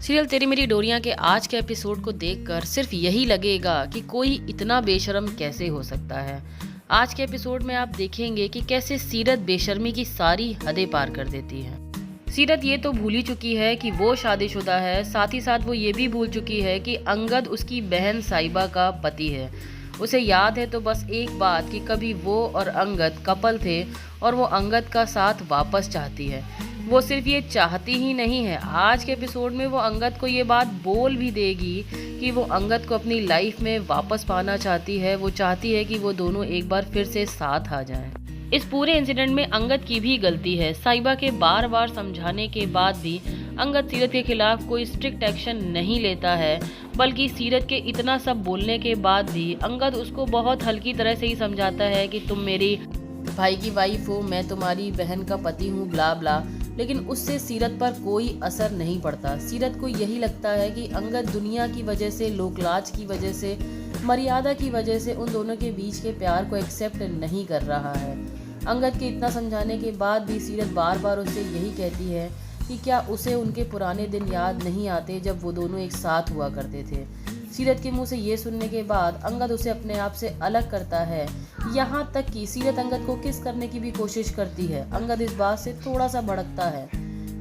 Serial तेरी मेरी डोरियां के आज के एपिसोड को देखकर सिर्फ यही लगेगा कि कोई इतना बेशर्म कैसे हो सकता है। आज के एपिसोड में आप देखेंगे कि कैसे सीरत बेशर्मी की सारी हदें पार कर देती है। सीरत ये तो भूल ही चुकी है कि वो शादीशुदा है, साथ ही साथ वो ये भी भूल चुकी है कि अंगद उसकी बहन साहिबा का पति है। उसे याद है तो बस एक बात कि कभी वो और अंगद कपल थे और वो अंगद का साथ वापस चाहती है। वो सिर्फ ये चाहती ही नहीं है, आज के एपिसोड में वो अंगद को ये बात बोल भी देगी कि वो अंगद को अपनी लाइफ में वापस पाना चाहती है। वो चाहती है कि वो दोनों एक बार फिर से साथ आ जाएं। इस पूरे इंसिडेंट में अंगद की भी गलती है। साहिबा के बार बार समझाने के बाद भी अंगद सीरत के खिलाफ कोई स्ट्रिक्ट एक्शन नहीं लेता है, बल्कि सीरत के इतना सब बोलने के बाद भी अंगद उसको बहुत हल्की तरह से ही समझाता है कि तुम मेरी भाई की वाइफ हो, मैं तुम्हारी बहन का पति हूँ, ब्ला ब्ला। लेकिन उससे सीरत पर कोई असर नहीं पड़ता। सीरत को यही लगता है कि अंगद दुनिया की वजह से, लोकलाज की वजह से, मर्यादा की वजह से उन दोनों के बीच के प्यार को एक्सेप्ट नहीं कर रहा है। अंगद के इतना समझाने के बाद भी सीरत बार बार उससे यही कहती है कि क्या उसे उनके पुराने दिन याद नहीं आते जब वो दोनों एक साथ हुआ करते थे। सीरत के मुंह से ये सुनने के बाद अंगद उसे अपने आप से अलग करता है। यहाँ तक कि सीरत अंगद को किस करने की भी कोशिश करती है। अंगद इस बात से थोड़ा सा भड़कता है।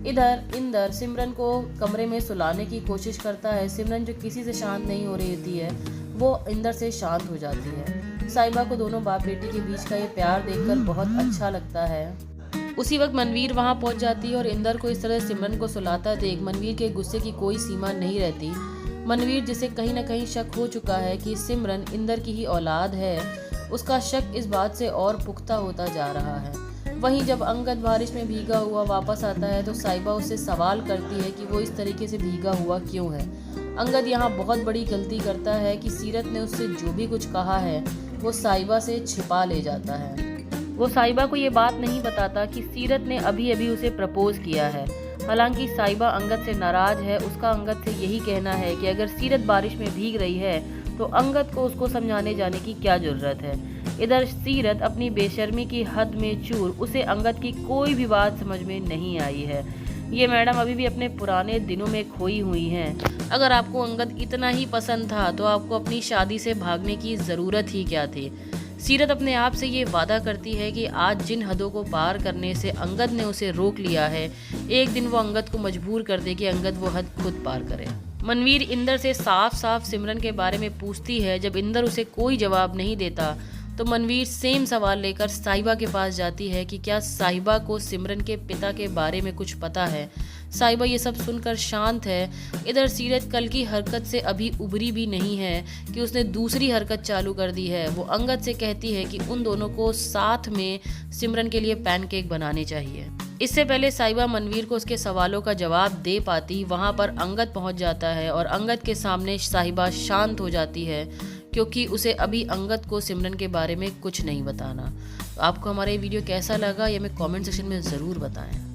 इधर इंदर सिमरन को कमरे में सुलाने की कोशिश करता है। सिमरन जो किसी से शांत नहीं हो रही होती है, वो इंदर से शांत हो जाती है। साहिबा को दोनों बाप बेटी के बीच का ये प्यार देखकर बहुत अच्छा लगता है। उसी वक्त मनवीर वहाँ पहुँच जाती है और इंदर को इस तरह सिमरन को सुलाता देख मनवीर के गुस्से की कोई सीमा नहीं रहती। मनवीर, जिसे कहीं ना कहीं शक हो चुका है कि सिमरन इंदर की ही औलाद है, उसका शक इस बात से और पुख्ता होता जा रहा है। वहीं जब अंगद बारिश में भीगा हुआ वापस आता है तो साहिबा उससे सवाल करती है कि वो इस तरीके से भीगा हुआ क्यों है। अंगद यहाँ बहुत बड़ी गलती करता है कि सीरत ने उससे जो भी कुछ कहा है वो साहिबा से छिपा ले जाता है। वो साहिबा को ये बात नहीं बताता कि सीरत ने अभी अभी उसे प्रपोज किया है। हालांकि साहिबा अंगद से नाराज है। उसका अंगद से यही कहना है कि अगर सीरत बारिश में भीग रही है तो अंगद को उसको समझाने जाने की क्या जरूरत है। इधर सीरत अपनी बेशर्मी की हद में चूर, उसे अंगद की कोई भी बात समझ में नहीं आई है। ये मैडम अभी भी अपने पुराने दिनों में खोई हुई हैं। अगर आपको अंगद इतना ही पसंद था तो आपको अपनी शादी से भागने की ज़रूरत ही क्या थी। सीरत अपने आप से ये वादा करती है कि आज जिन हदों को पार करने से अंगद ने उसे रोक लिया है, एक दिन वो अंगद को मजबूर कर दे कि अंगद वो हद खुद पार करे। मनवीर इंदर से साफ साफ सिमरन के बारे में पूछती है। जब इंदर उसे कोई जवाब नहीं देता तो मनवीर सेम सवाल लेकर साहिबा के पास जाती है कि क्या साहिबा को सिमरन के पिता के बारे में कुछ पता है। साहिबा ये सब सुनकर शांत है। इधर सीरत कल की हरकत से अभी उभरी भी नहीं है कि उसने दूसरी हरकत चालू कर दी है। वो अंगद से कहती है कि उन दोनों को साथ में सिमरन के लिए पैनकेक बनाने चाहिए। इससे पहले साहिबा मनवीर को उसके सवालों का जवाब दे पाती, वहाँ पर अंगद पहुँच जाता है और अंगद के सामने साहिबा शांत हो जाती है क्योंकि उसे अभी अंगद को सिमरन के बारे में कुछ नहीं बताना। आपको हमारा ये वीडियो कैसा लगा ये हमें कमेंट सेक्शन में ज़रूर बताएं।